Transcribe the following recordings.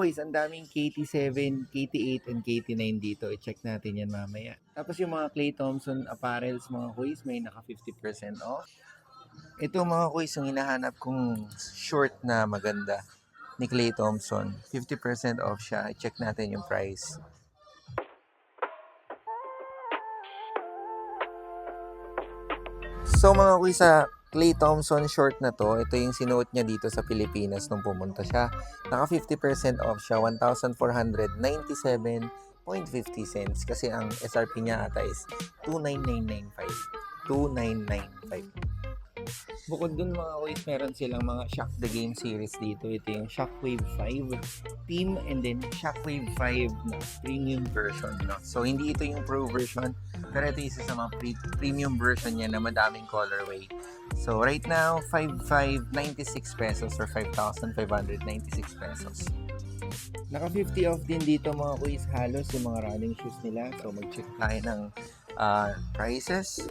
Boys, ang daming KT7, KT8, and KT9 dito. I-check natin yan mamaya. Tapos yung mga Klay Thompson apparels, mga kuys, may naka 50% off. Ito mga kuys, yung hinahanap kong short na maganda ni Klay Thompson. 50% off siya. I-check natin yung price. So mga kuys, sa Klay Thompson short na to, ito yung sinuot niya dito sa Pilipinas nung pumunta siya. Naka 50% off siya, 1,497.50 cents. Kasi ang SRP niya ata is 29995. 2,995. Bukod dun mga kuys, meron silang mga Shock the Game series dito. Ito yung Shockwave 5 Team and then Shockwave 5 na premium version. No? So hindi ito yung pro version, pero ito isa sa mga premium version niya na madaming colorway. So right now, 5,596 pesos or 5,596 pesos. Naka 50 off din dito mga kuys, halos yung mga running shoes nila. So mag-check tayo ng prices.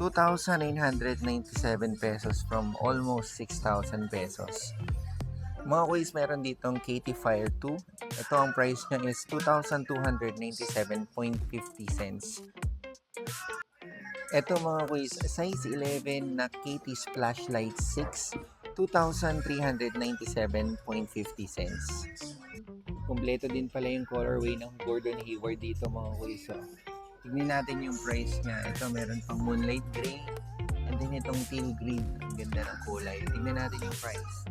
2,997 pesos from almost 6,000 pesos. Mga kuys, meron ditong KT Fire 2. Ito ang price niya is 2,297.50 cents. Ito mga kuys, size 11 na KT Splashlight 6, 2,397.50 cents. Kompleto din pala yung colorway ng Gordon Hayward dito mga kuys. So, tignan natin yung price niya. Ito meron pang Moonlight Gray and then itong Teal Green. Ang ganda ng kulay. Tignan natin yung price.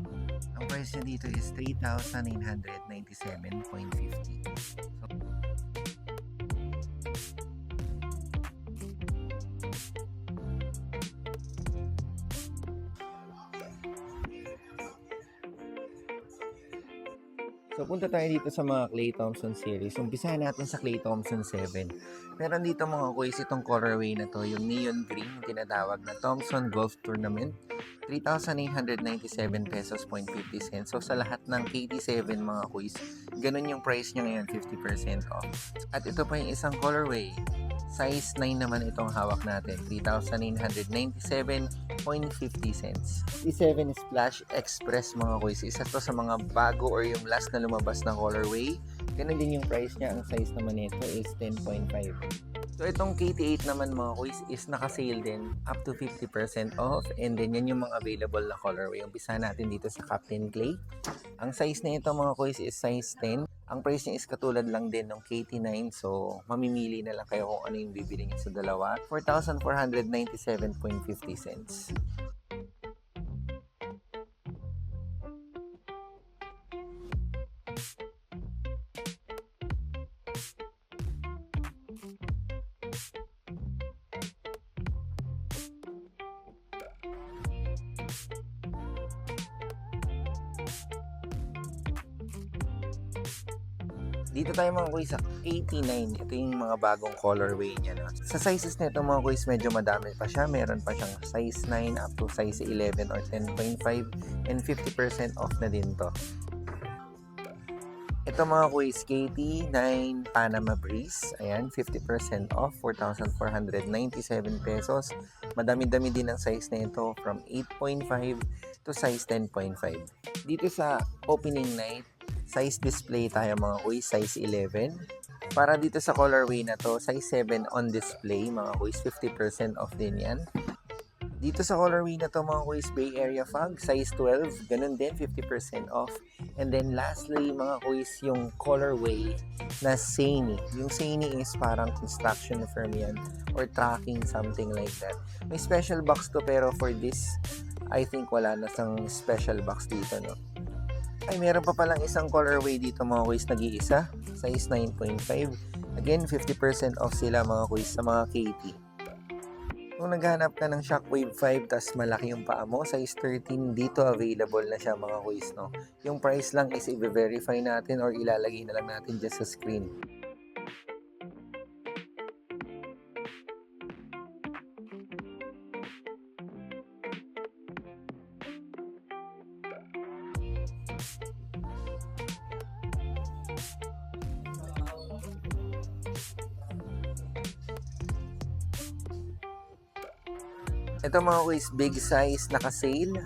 Ang price niya dito is 3,997.50. So, So, punta tayo dito sa mga Klay Thompson series. Umpisahan natin sa Klay Thompson 7. Meron dito mga kuys itong colorway na to, yung neon green, yung tinatawag na Thompson Golf Tournament. 3,897 pesos 50 cents. So, sa lahat ng KT7 mga kuys, ganun yung price niya ngayon, 50% off. At ito pa yung isang colorway. Size 9 naman itong hawak natin, 3,997.50 cents. E7 Splash Express mga kuys, isa to sa mga bago or yung last na lumabas na colorway. Ganun din yung price niya, ang size naman nito is 10.5. So itong KT8 naman mga kuys is naka-sale din up to 50% off, and then yan yung mga available na colorway. Umpisa natin dito sa Captain Clay. Ang size na ito mga kuys is size 10. Ang price niya is katulad lang din ng KT9, so mamimili na lang kayo kung ano yung bibili niyo sa dalawa. 4,497.50 cents. Dito tayo mga kuys sa 89. Ito yung mga bagong colorway niya. No? Sa sizes nito mga kuys, medyo madami pa siya. Meron pa siyang size 9 up to size 11 or 10.5 and 50% off na din to. Ito mga kuys, KT9 Panama Breeze. Ayan, 50% off, 4,497 pesos. Madami-dami din ang size na ito from 8.5 to size 10.5. Dito sa opening night, size display tayo mga kuys, size 11. Para dito sa colorway na to, size 7 on display mga kuys, 50% off din yan. Dito sa colorway na to mga kuys, Bay Area Fog, size 12, ganun din, 50% off. And then lastly mga kuys, yung colorway na Saini. Yung Saini is parang construction firm yan or tracking, something like that. May special box to, pero for this, I think wala na sang special box dito, no? Ay, meron pa palang isang colorway dito mga kuys, nag-iisa, size 9.5. Again, 50% off sila mga kuys sa mga KT. Kung naghanap ka ng Shockwave 5 tas malaki yung paa mo, size 13, dito available na siya mga kuys, no? Yung price lang is i-verify natin or ilalagay na lang natin dyan sa screen. Ito mga kuys, big size, naka-sale.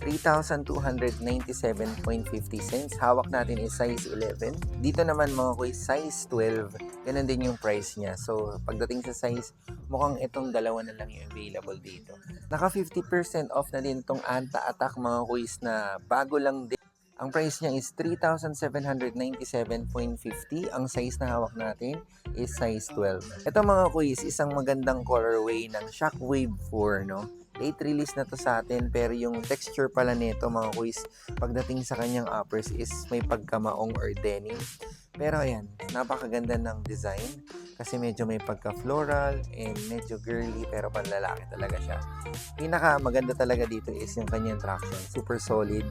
3,297.50 cents. Hawak natin is size 11. Dito naman mga kuys, size 12. Ganun din yung price niya. So, pagdating sa size, mukhang itong dalawa na lang yung available dito. Naka 50% off na din itong Anta Attack mga kuys na bago lang din. Ang price niya is 3,797.50. Ang size na hawak natin is size 12. Ito mga kuys, isang magandang colorway ng Shockwave 4, no? Late release na to sa atin, pero yung texture pala nito mga kuys, pagdating sa kanyang uppers is may pagkamaong or denim. Pero ayan, napakaganda ng design kasi medyo may pagka-floral and medyo girly pero panlalaki talaga siya. Pinaka maganda talaga dito is yung kanyang traction, super solid,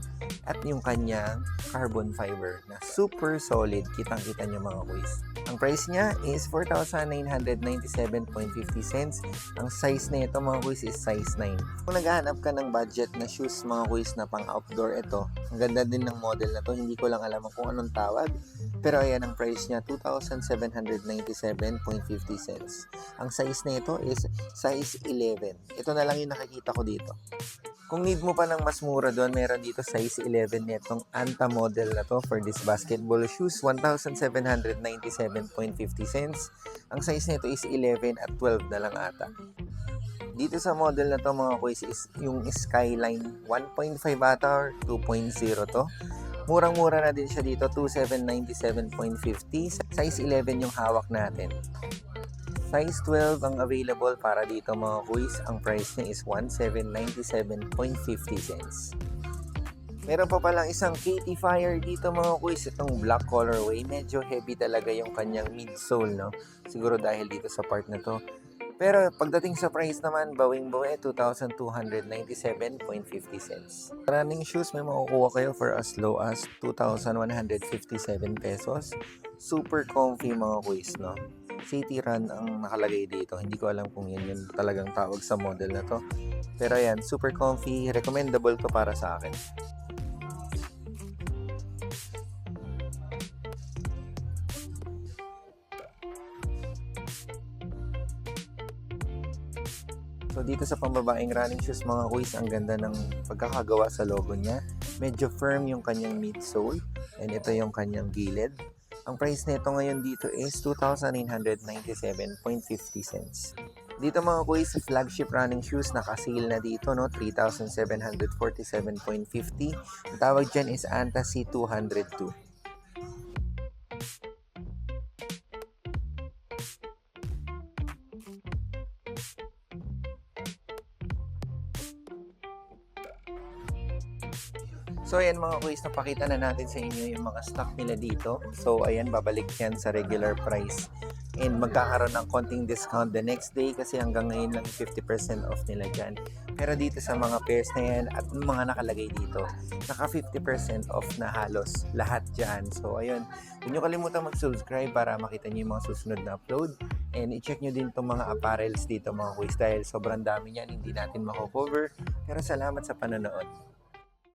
at yung kanyang carbon fiber na super solid, kitang-kita nyo mga kuys. Ang price niya is 4,997.50 cents. Ang size na ito mga kuys is size 9. Kung naghahanap ka ng budget na shoes mga kuys na pang outdoor, ito, ang ganda din ng model na to, hindi ko lang alam kung anong tawag. Pero ayan ang price niya, 2,797.50 cents. Ang size na ito is size 11. Ito na lang yung nakikita ko dito. Kung need mo pa ng mas mura doon, meron dito size 11 netong Anta model na to for this basketball shoes, 1,797.50 cents. Ang size nito is 11 at 12 na lang ata. Dito sa model na to mga kuys is yung Skyline 1.5 ata or 2.0 to. Murang-mura na din siya dito, 2,797.50. Size 11 yung hawak natin. Size 12 ang available para dito mga kuys. Ang price niya is 1,797.50 cents. Meron pa palang isang Katy Fire dito mga kuys. Itong black colorway. Medyo heavy talaga yung kanyang midsole, no? Siguro dahil dito sa part na to. Pero pagdating sa price naman, bawing-bawi, 2,297.50 cents. Running shoes, may makukuha kayo for as low as 2,157 pesos. Super comfy mga kuys, no? City Run ang nakalagay dito. Hindi ko alam kung yun yung talagang tawag sa model na to. Pero ayan, super comfy. Recommendable to para sa akin. So dito sa pambabaeng running shoes mga kuys, ang ganda ng pagkakagawa sa logo niya. Medyo firm yung kanyang midsole and ito yung kanyang gilid. Ang price nito ngayon dito is 2,997.50 cents. Dito mga kuys, sa flagship running shoes, naka-sale na dito, no? 3,747.50. Ang tawag dyan is Anta C202. So ayan mga kuys, napakita na natin sa inyo yung mga stock nila dito. So ayan, babalik yan sa regular price. And magkakaroon ng konting discount the next day kasi hanggang ngayon lang 50% off nila dyan. Pero dito sa mga pairs na yan at mga nakalagay dito, naka 50% off na halos lahat dyan. So ayun, huwag nyo kalimutan mag-subscribe para makita nyo yung mga susunod na upload. And i-check nyo din itong mga apparels dito mga kuys dahil sobrang dami yan, hindi natin mako-cover. Pero salamat sa panonood.